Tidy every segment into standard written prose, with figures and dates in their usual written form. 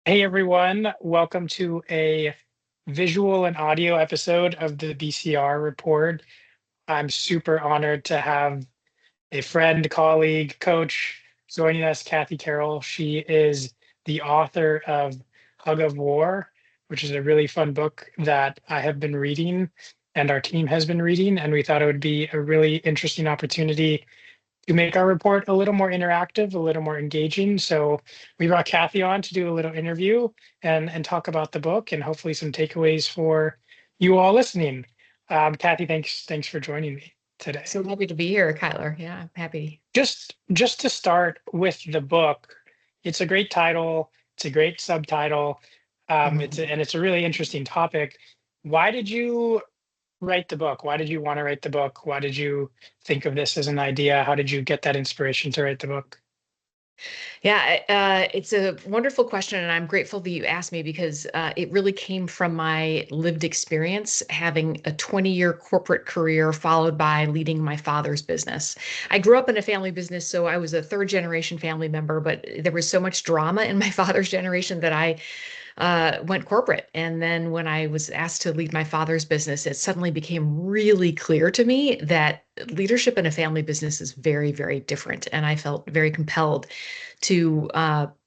Hey everyone, welcome to a visual and audio episode of the BCR report. I'm super honored to have a friend, colleague, coach joining us, Cathy Carroll. She is the author of Hug of War, which is a really fun book that I have been reading and our team has been reading. And we thought it would be a really interesting opportunity to make our report a little more interactive, a little more engaging. So we brought Cathy on to do a little interview and talk about the book and hopefully some takeaways for you all listening. Cathy, thanks for joining me today. So happy to be here, Kyler. Yeah, I'm happy. Just to start with the book, it's a great title. It's a great subtitle. Mhm. And it's a really interesting topic. Why did you write the book? Why did you want to write the book? Why did you think of this as an idea? How did you get that inspiration to write the book? Yeah, it's a wonderful question, and I'm grateful that you asked me because it really came from my lived experience having a 20-year corporate career followed by leading my father's business. I grew up in a family business, so I was a third generation family member, but there was so much drama in my father's generation that I went corporate. And then when I was asked to lead my father's business, it suddenly became really clear to me that leadership in a family business is very, very different. And I felt very compelled to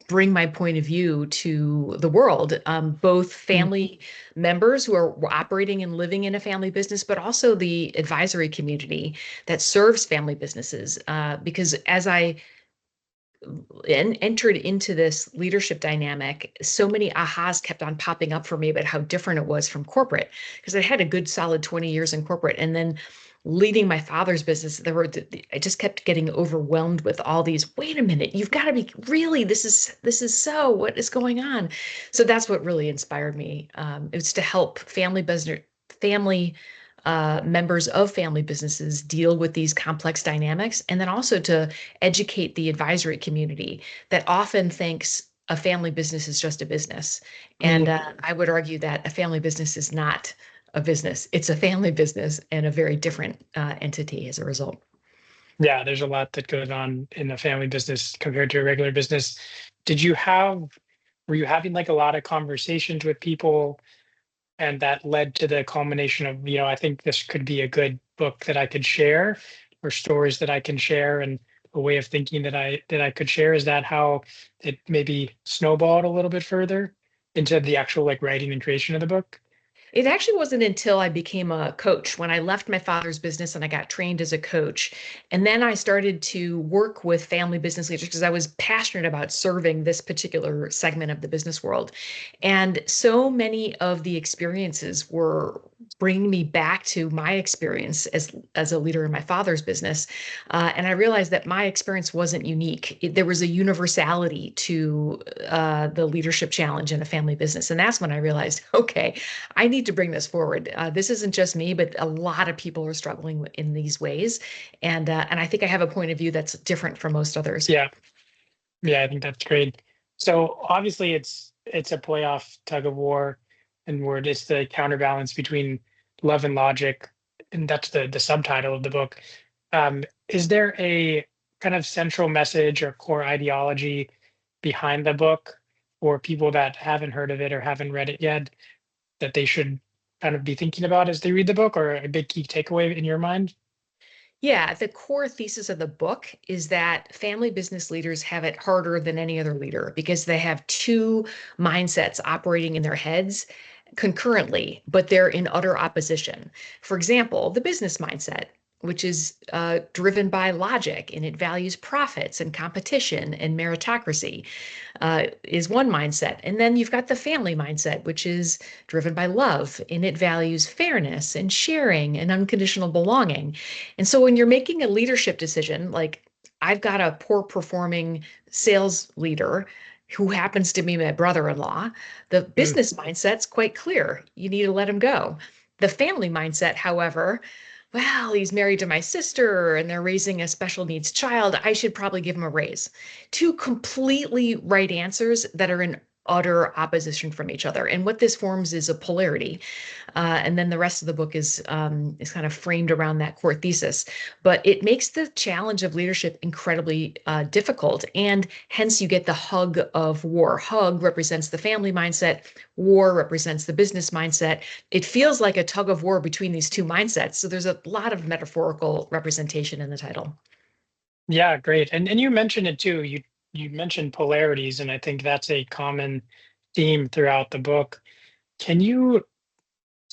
bring my point of view to the world, both Mm. family members who are operating and living in a family business, but also the advisory community that serves family businesses. Because as I entered into this leadership dynamic, so many ahas kept on popping up for me about how different it was from corporate. Because I had a good solid 20 years in corporate, and then leading my father's business, I just kept getting overwhelmed with all these. Wait a minute, you've got to be really. This is so. What is going on? So that's what really inspired me. It was to help family members of family businesses deal with these complex dynamics, and then also to educate the advisory community that often thinks a family business is just a business. And Yeah, I would argue that a family business is not a business, it's a family business and a very different entity as a result. yeah, there's a lot that goes on in a family business compared to a regular business. Did you have, were you having like a lot of conversations with people and that led to the culmination of, I think this could be a good book that I could share or stories that I can share and a way of thinking that I could share? Is that how it maybe snowballed a little bit further into the actual like writing and creation of the book? It actually wasn't until I became a coach when I left my father's business and I got trained as a coach. And then I started to work with family business leaders because I was passionate about serving this particular segment of the business world. And so many of the experiences were bringing me back to my experience as a leader in my father's business. And I realized that my experience wasn't unique. There was a universality to the leadership challenge in a family business. And that's when I realized, okay, I need to bring this forward. This isn't just me, but a lot of people are struggling in these ways, and I think I have a point of view that's different from most others. Yeah, yeah, I think that's great. So obviously it's a playoff tug of war and word it's the counterbalance between love and logic, and that's the subtitle of the book. Is there a kind of central message or core ideology behind the book for people that haven't heard of it or haven't read it yet that they should kind of be thinking about as they read the book, or a big key takeaway in your mind? Yeah, the core thesis of the book is that family business leaders have it harder than any other leader because they have two mindsets operating in their heads concurrently, but they're in utter opposition. For example, the business mindset, which is driven by logic and it values profits and competition and meritocracy, is one mindset. And then you've got the family mindset, which is driven by love and it values fairness and sharing and unconditional belonging. And so when you're making a leadership decision, like I've got a poor performing sales leader who happens to be my brother-in-law, the Mm, business mindset's quite clear. You need to let him go. The family mindset, however, well, he's married to my sister and they're raising a special needs child. I should probably give him a raise. Two completely right answers that are in utter opposition from each other. And what this forms is a polarity. And then the rest of the book is kind of framed around that core thesis. But it makes the challenge of leadership incredibly difficult. And hence you get the hug of war. Hug represents the family mindset. War represents the business mindset. It feels like a tug of war between these two mindsets. So there's a lot of metaphorical representation in the title. Yeah, great. And you mentioned it too. You mentioned polarities, and I think that's a common theme throughout the book. Can you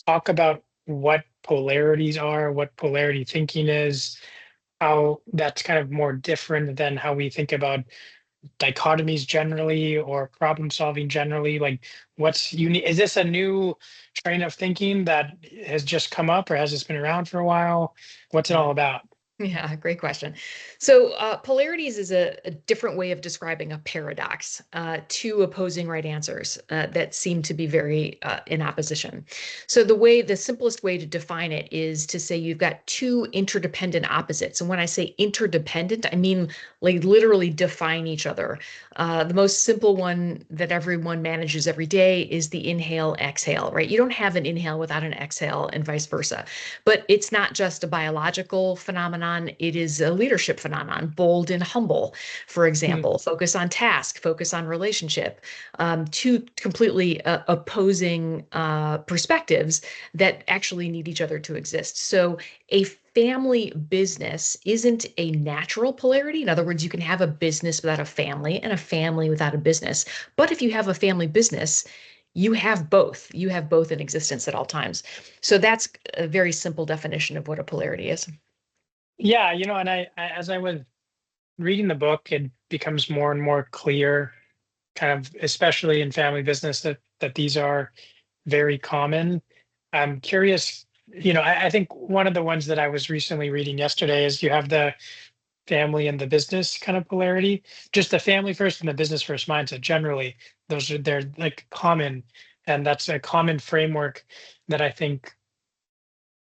talk about what polarities are, what polarity thinking is, how that's kind of more different than how we think about dichotomies generally or problem solving generally? Like, what's unique? Is this a new train of thinking that has just come up, or has this been around for a while? What's it Yeah. all about? Yeah, great question. So, polarities is a different way of describing a paradox, two opposing right answers that seem to be very in opposition. So, the simplest way to define it is to say you've got two interdependent opposites. And when I say interdependent, I mean like literally define each other. The most simple one that everyone manages every day is the inhale exhale, right? You don't have an inhale without an exhale, and vice versa. But it's not just a biological phenomenon, it is a leadership phenomenon, bold and humble, for Mm, example, focus on task, focus on relationship, two completely opposing perspectives that actually need each other to exist. So a family business isn't a natural polarity. In other words, you can have a business without a family and a family without a business. But if you have a family business, you have both. You have both in existence at all times. So that's a very simple definition of what a polarity is. yeah, and as I was reading the book, it becomes more and more clear, kind of especially in family business, that these are very common. I'm curious, I think one of the ones that I was recently reading yesterday is you have the family and the business kind of polarity, just the family first and the business first mindset. Generally, they're like common, and that's a common framework that I think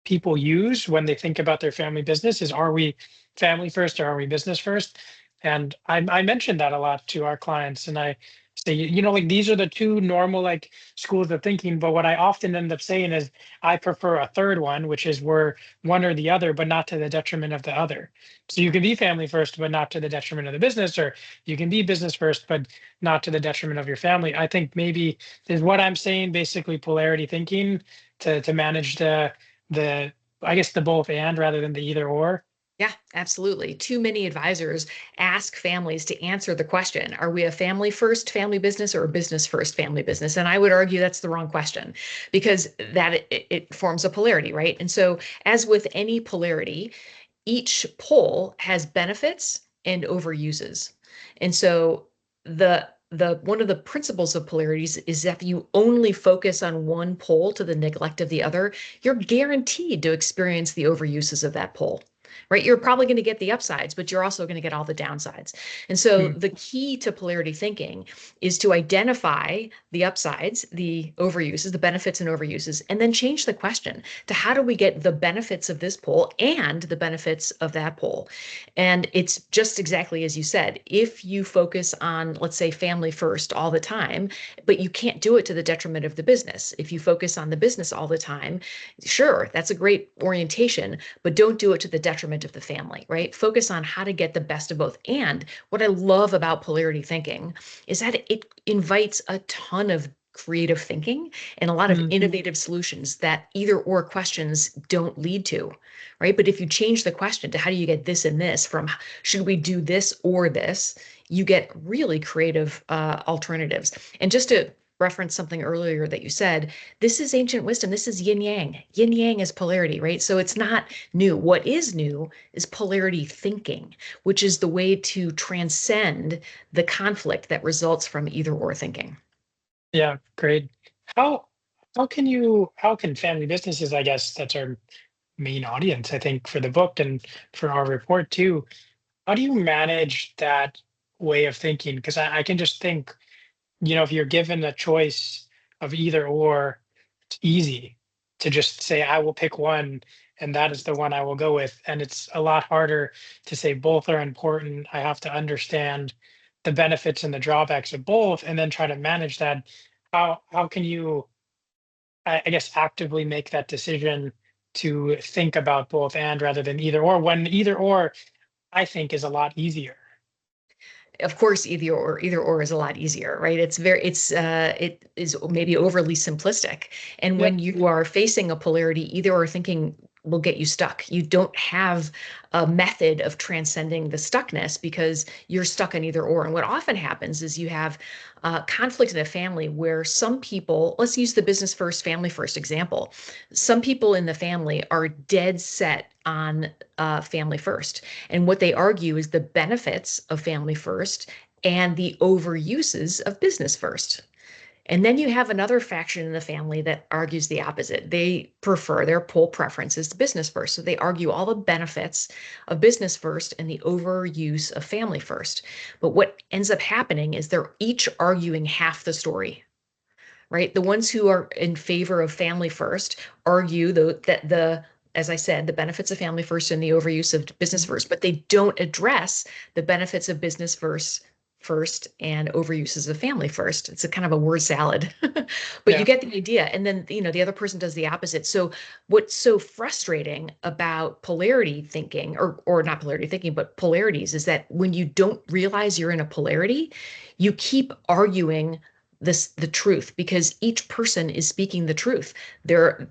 people use when they think about their family business is, are we family first or are we business first? And I mentioned that a lot to our clients, and I say, like, these are the two normal like schools of thinking, but what I often end up saying is I prefer a third one, which is we're one or the other, but not to the detriment of the other. So you can be family first but not to the detriment of the business, or you can be business first but not to the detriment of your family. I think maybe is what I'm saying, basically polarity thinking, to manage the I guess the both and rather than the either or. Yeah, absolutely. Too many advisors ask families to answer the question, are we a family first family business or a business first family business? And I would argue that's the wrong question because it forms a polarity, right? And so, as with any polarity, each pole has benefits and overuses. And so the one of the principles of polarities is that if you only focus on one pole to the neglect of the other, you're guaranteed to experience the overuses of that pole. Right? You're probably going to get the upsides, but you're also going to get all the downsides. And so Mm, the key to polarity thinking is to identify the upsides, the overuses, the benefits and overuses, and then change the question to how do we get the benefits of this pole and the benefits of that pole. And it's just exactly as you said. If you focus on, let's say, family first all the time, but you can't do it to the detriment of the business. If you focus on the business all the time, sure, that's a great orientation, but don't do it to the detriment of the family, right? Focus on how to get the best of both. And what I love about polarity thinking is that it invites a ton of creative thinking and a lot of mm, innovative solutions that either or questions don't lead to, right? But if you change the question to how do you get this and this from should we do this or this, you get really creative alternatives. And just to reference something earlier that you said, this is ancient wisdom. This is yin yang. Yin yang is polarity, right? So it's not new. What is new is polarity thinking, which is the way to transcend the conflict that results from either or thinking. yeah, great. How how can family businesses, I guess that's our main audience, I think, for the book and for our report too. How do you manage that way of thinking? Because I can just think, if you're given a choice of either or, it's easy to just say, I will pick one, and that is the one I will go with. And it's a lot harder to say both are important. I have to understand the benefits and the drawbacks of both, and then try to manage that, how can you, I guess, actively make that decision to think about both and rather than either or, when either or I think is a lot easier. Of course, either or is a lot easier, right? It is maybe overly simplistic. And Yep. when you are facing a polarity, either or thinking will get you stuck. You don't have a method of transcending the stuckness because you're stuck in either or. And what often happens is you have conflict in a family where some people, let's use the business first, family first example. Some people in the family are dead set on family first. And what they argue is the benefits of family first and the overuses of business first. And then you have another faction in the family that argues the opposite. They prefer, their poll preference is business first. So they argue all the benefits of business first and the overuse of family first. But what ends up happening is they're each arguing half the story, right? The ones who are in favor of family first argue that as I said, the benefits of family first and the overuse of business first, but they don't address the benefits of business first and overuses of family first. It's a kind of a word salad, but you Yeah. get the idea. And then, the other person does the opposite. So what's so frustrating about polarity thinking, or not polarity thinking, but polarities, is that when you don't realize you're in a polarity, you keep arguing the truth because each person is speaking the truth.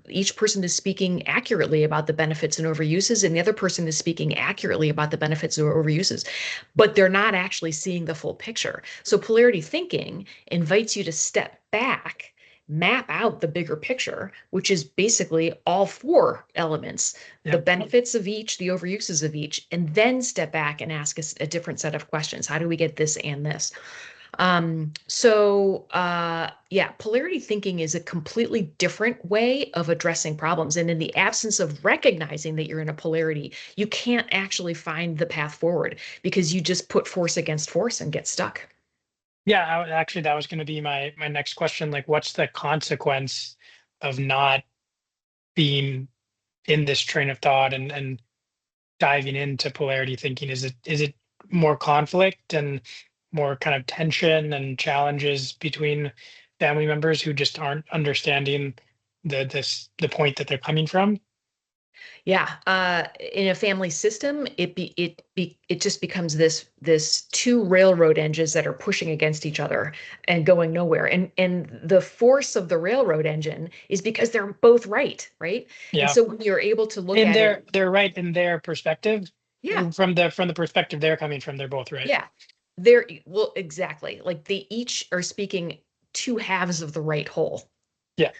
Each person is speaking accurately about the benefits and overuses, and the other person is speaking accurately about the benefits or overuses, but they're not actually seeing the full picture. So polarity thinking invites you to step back, map out the bigger picture, which is basically all four elements, the Yep. benefits of each, the overuses of each, and then step back and ask a different set of questions. How do we get this and this? Yeah, polarity thinking is a completely different way of addressing problems. And in the absence of recognizing that you're in a polarity, you can't actually find the path forward because you just put force against force and get stuck. Yeah, actually, that was going to be my next question. Like, what's the consequence of not being in this train of thought and diving into polarity thinking? Is it more conflict and more kind of tension and challenges between family members who just aren't understanding the point that they're coming from? Yeah, in a family system, it just becomes this two railroad engines that are pushing against each other and going nowhere. And the force of the railroad engine is because they're both right, right? And Yeah, so when you're able to look and at it, they're right in their perspective. yeah, From the perspective they're coming from, they're both right. yeah, they're well, exactly. Like they each are speaking two halves of the right whole. Yeah.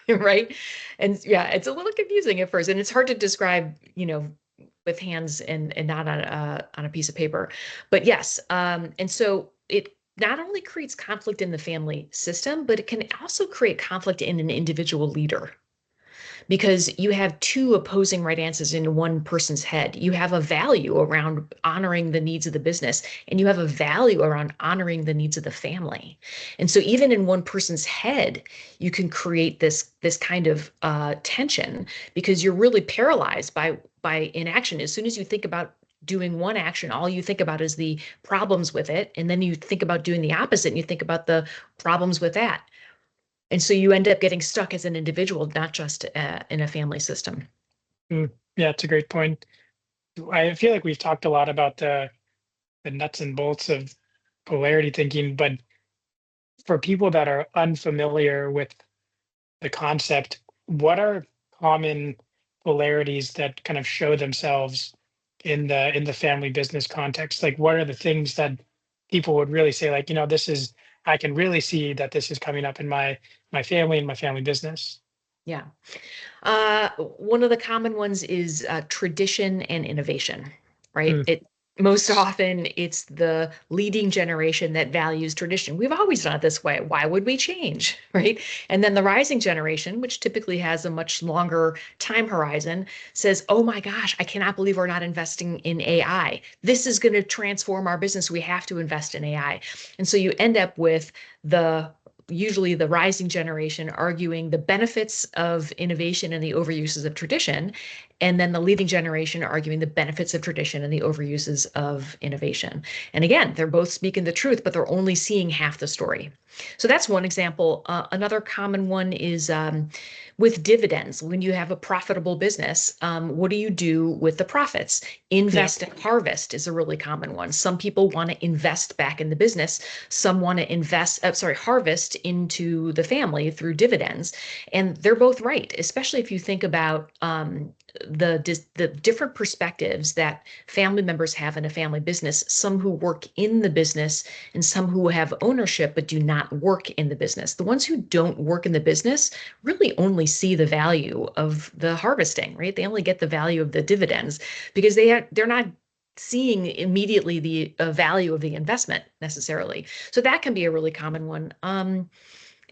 Right? And yeah, it's a little confusing at first, and it's hard to describe, with hands and not on a piece of paper. But yes, and so it not only creates conflict in the family system, but it can also create conflict in an individual leader because you have two opposing right answers in one person's head. You have a value around honoring the needs of the business, and you have a value around honoring the needs of the family. And so even in one person's head, you can create this kind of tension because you're really paralyzed by inaction. As soon as you think about doing one action, all you think about is the problems with it. And then you think about doing the opposite and you think about the problems with that. And so you end up getting stuck as an individual, not just in a family system. Yeah, it's a great point. I feel like we've talked a lot about the nuts and bolts of polarity thinking, but for people that are unfamiliar with the concept, what are common polarities that kind of show themselves in the family business context? Like, what are the things that people would really say, like, this is, I can really see that this is coming up in my family and my family business. Yeah. One of the common ones is tradition and innovation, right? Mm, Most often it's the leading generation that values tradition. We've always done it this way. Why would we change, right? And then the rising generation, which typically has a much longer time horizon, says, "Oh my gosh, I cannot believe we're not investing in AI. This is going to transform our business. We have to invest in AI." And so you end up with the usually the rising generation arguing the benefits of innovation and the overuses of tradition, and then the leading generation arguing the benefits of tradition and the overuses of innovation. And again, they're both speaking the truth, but they're only seeing half the story. So that's one example. Another common one is with dividends. When you have a profitable business, what do you do with the profits? Yeah. Invest and harvest is a really common one. Some people want to invest back in the business. Some want to harvest into the family through dividends. And they're both right, especially if you think about the different perspectives that family members have in a family business, some who work in the business and some who have ownership but do not work in the business. The ones who don't work in the business really only see the value of the harvesting, right? They only get the value of the dividends because they're not seeing immediately the value of the investment necessarily. So that can be a really common one. And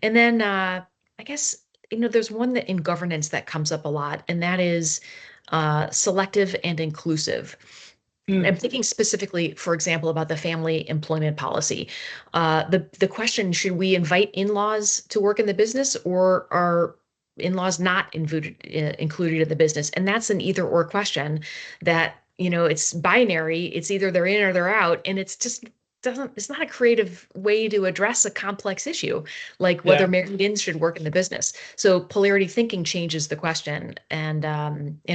then I guess, there's one that in governance that comes up a lot, and that is selective and inclusive. Mm. I'm thinking specifically, for example, about the family employment policy. The question, should we invite in-laws to work in the business, or are in-laws not included in the business? And that's an either or question that, it's binary. It's either they're in or they're out. And it's not a creative way to address a complex issue, like whether Yeah. married-ins should work in the business. So polarity thinking changes the question and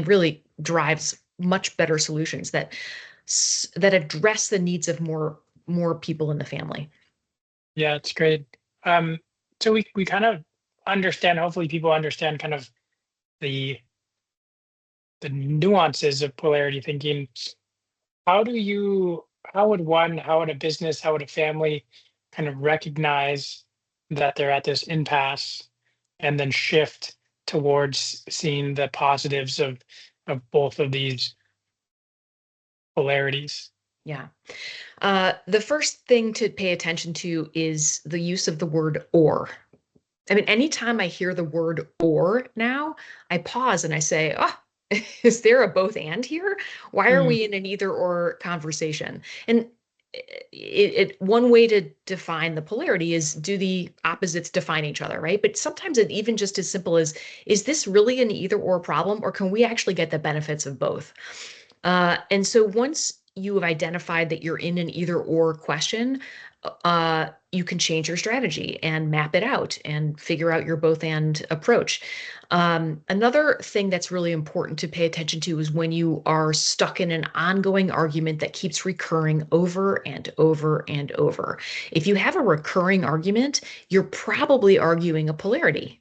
really drives much better solutions that address the needs of more people in the family. Yeah, it's great. Um, so we kind of understand, hopefully people understand kind of the the nuances of polarity thinking. How would a business, how would a family kind of recognize that they're at this impasse and then shift towards seeing the positives of both of these polarities? Yeah. The first thing to pay attention to is the use of the word or. I mean, anytime I hear the word or now, I pause and I say, oh, is there a both and here? Why are Mm. we in an either or conversation? And one way to define the polarity is, do the opposites define each other, right? But sometimes it even just as simple as, is this really an either or problem, or can we actually get the benefits of both? And so once you have identified that you're in an either or question, you can change your strategy and map it out and figure out your both and approach. Another thing that's really important to pay attention to is when you are stuck in an ongoing argument that keeps recurring over and over and over. If you have a recurring argument, you're probably arguing a polarity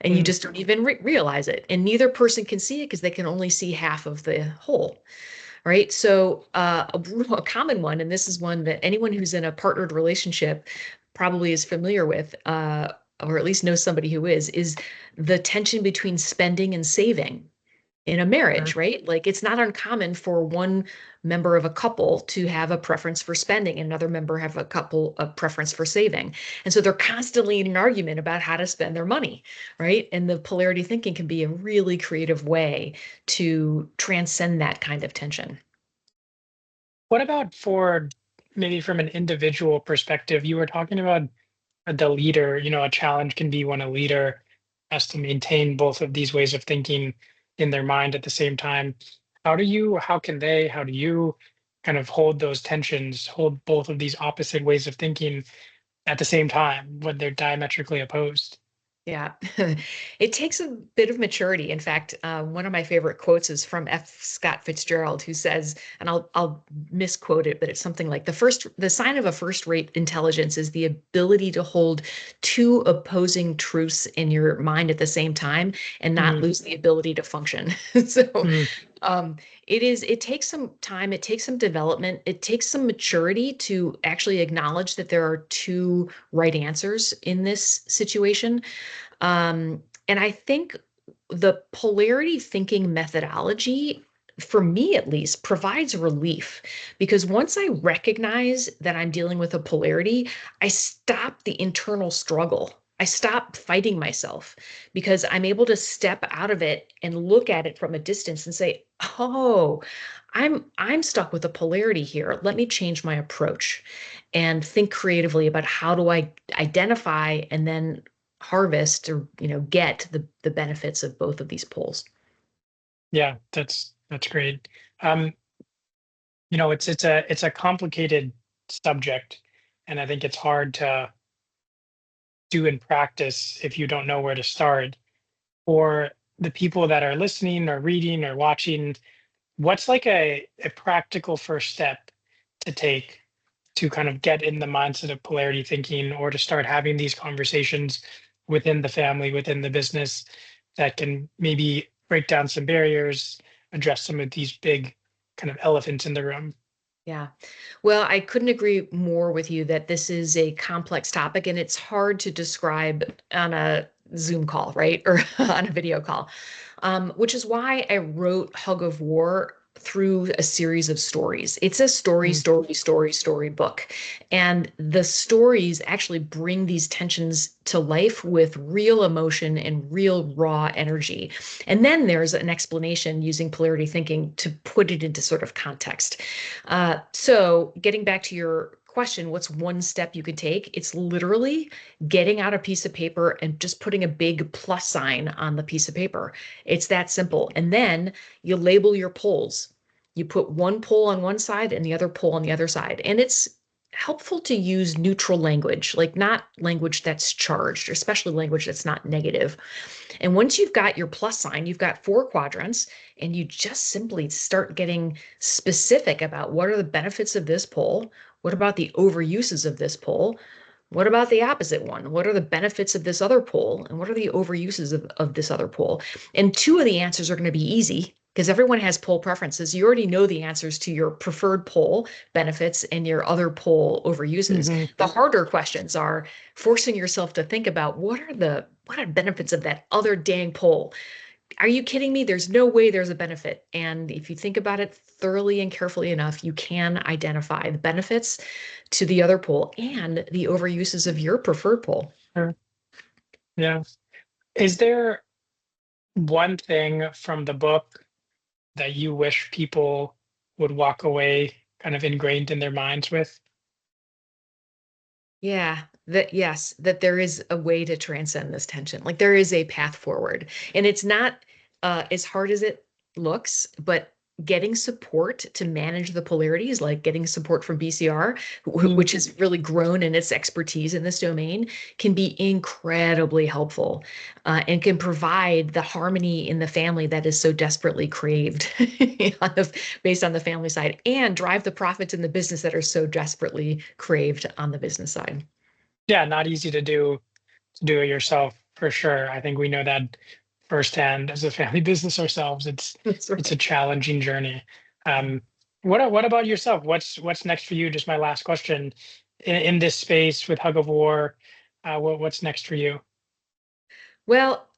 and you Mm. just don't even realize it. And neither person can see it because they can only see half of the whole. Right. So a common one, and this is one that anyone who's in a partnered relationship probably is familiar with, or at least knows somebody who is the tension between spending and saving in a marriage, Sure. right? Like it's not uncommon for one member of a couple to have a preference for spending, and another member have a preference for saving. And so they're constantly in an argument about how to spend their money, right? And the polarity thinking can be a really creative way to transcend that kind of tension. What about for maybe from an individual perspective? You were talking about the leader, a challenge can be when a leader has to maintain both of these ways of thinking in their mind at the same time. How do you kind of hold those tensions, hold both of these opposite ways of thinking at the same time when they're diametrically opposed? Yeah, it takes a bit of maturity. In fact, one of my favorite quotes is from F. Scott Fitzgerald, who says, and I'll misquote it, but it's something like the sign of a first-rate intelligence is the ability to hold two opposing truths in your mind at the same time and not Mm. lose the ability to function. So, Mm. um, it takes some time, it takes some development, it takes some maturity to actually acknowledge that there are two right answers in this situation. And I think the polarity thinking methodology, for me at least, provides relief because once I recognize that I'm dealing with a polarity, I stop the internal struggle. I stop fighting myself because I'm able to step out of it and look at it from a distance and say, oh, I'm stuck with a polarity here. Let me change my approach and think creatively about how do I identify and then harvest or get the benefits of both of these poles. Yeah, that's great. Um, it's a complicated subject, and I think it's hard to do in practice if you don't know where to start. For the people that are listening or reading or watching, what's like a practical first step to take to kind of get in the mindset of polarity thinking or to start having these conversations within the family, within the business that can maybe break down some barriers, address some of these big kind of elephants in the room? Yeah. Well, I couldn't agree more with you that this is a complex topic and it's hard to describe on a Zoom call, right? Or on a video call, which is why I wrote Hug of War through a series of stories. It's a Mm, story book. And the stories actually bring these tensions to life with real emotion and real raw energy. And then there's an explanation using polarity thinking to put it into sort of context. So getting back to your question, what's one step you could take? It's literally getting out a piece of paper and just putting a big plus sign on the piece of paper. It's that simple. And then you label your poles. You put one pole on one side and the other pole on the other side. And it's helpful to use neutral language, like not language that's charged, or especially language that's not negative. And once you've got your plus sign, you've got four quadrants, and you just simply start getting specific about what are the benefits of this pole? What about the overuses of this pole? What about the opposite one? What are the benefits of this other pole? And what are the overuses of this other pole? And two of the answers are going to be easy because everyone has pole preferences. You already know the answers to your preferred pole benefits and your other pole overuses. mhm. The harder questions are forcing yourself to think about what are benefits of that other dang pole? Are you kidding me? There's no way there's a benefit. And if you think about it thoroughly and carefully enough, you can identify the benefits to the other pole and the overuses of your preferred pole. Sure. Yeah. Is there one thing from the book that you wish people would walk away kind of ingrained in their minds with? Yeah, that yes, that there is a way to transcend this tension. Like there is a path forward. And it's not as hard as it looks, but getting support to manage the polarities, like getting support from BCR, Mm, which has really grown in its expertise in this domain, can be incredibly helpful and can provide the harmony in the family that is so desperately craved based on the family side and drive the profits in the business that are so desperately craved on the business side. yeah, not easy to do it yourself for sure. I think we know that firsthand as a family business ourselves. That's It's a right. challenging journey. Um, what about yourself? What's next for you? Just my last question in this space with Hug of War. What's next for you? Well,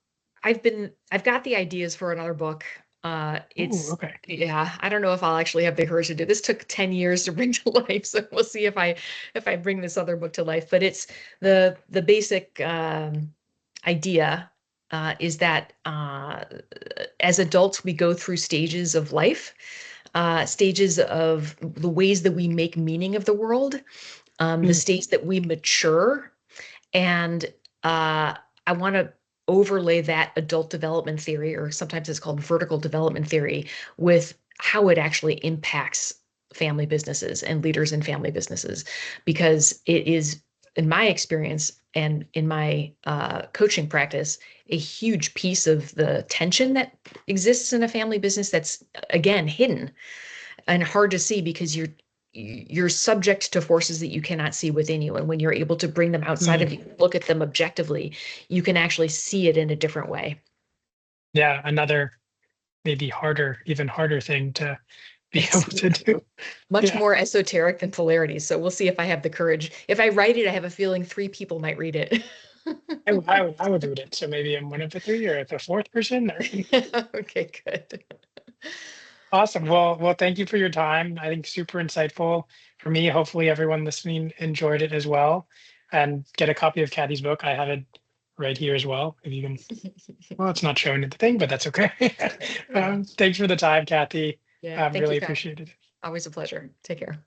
I've got the ideas for another book. Ooh, It's okay. yeah, I don't know if I'll actually have the courage to do this. Took 10 years to bring to life, so we'll see if I bring this other book to life. But it's the basic idea is that as adults we go through stages of life, stages of the ways that we make meaning of the world, the Mm, states that we mature and I want to overlay that adult development theory, or sometimes it's called vertical development theory, with how it actually impacts family businesses and leaders in family businesses. Because it is, in my experience and in my coaching practice, a huge piece of the tension that exists in a family business that's, again, hidden and hard to see because you're subject to forces that you cannot see within you. And when you're able to bring them outside mm. of you, look at them objectively, you can actually see it in a different way. Yeah, another maybe harder, even harder thing to be able It's to do. much Yeah, more esoteric than polarity. So we'll see if I have the courage. If I write it, I have a feeling three people might read it. I would read it. So maybe I'm one of the three or the fourth person. Or Okay, good. awesome. Well, thank you for your time. I think super insightful for me. Hopefully, everyone listening enjoyed it as well. And get a copy of Kathy's book. I have it right here as well. If you can, well, it's not showing in the thing, but that's okay. Thanks for the time, Kathy. Yeah. Thank you, Really Pat. appreciated it. Always a pleasure. Take care.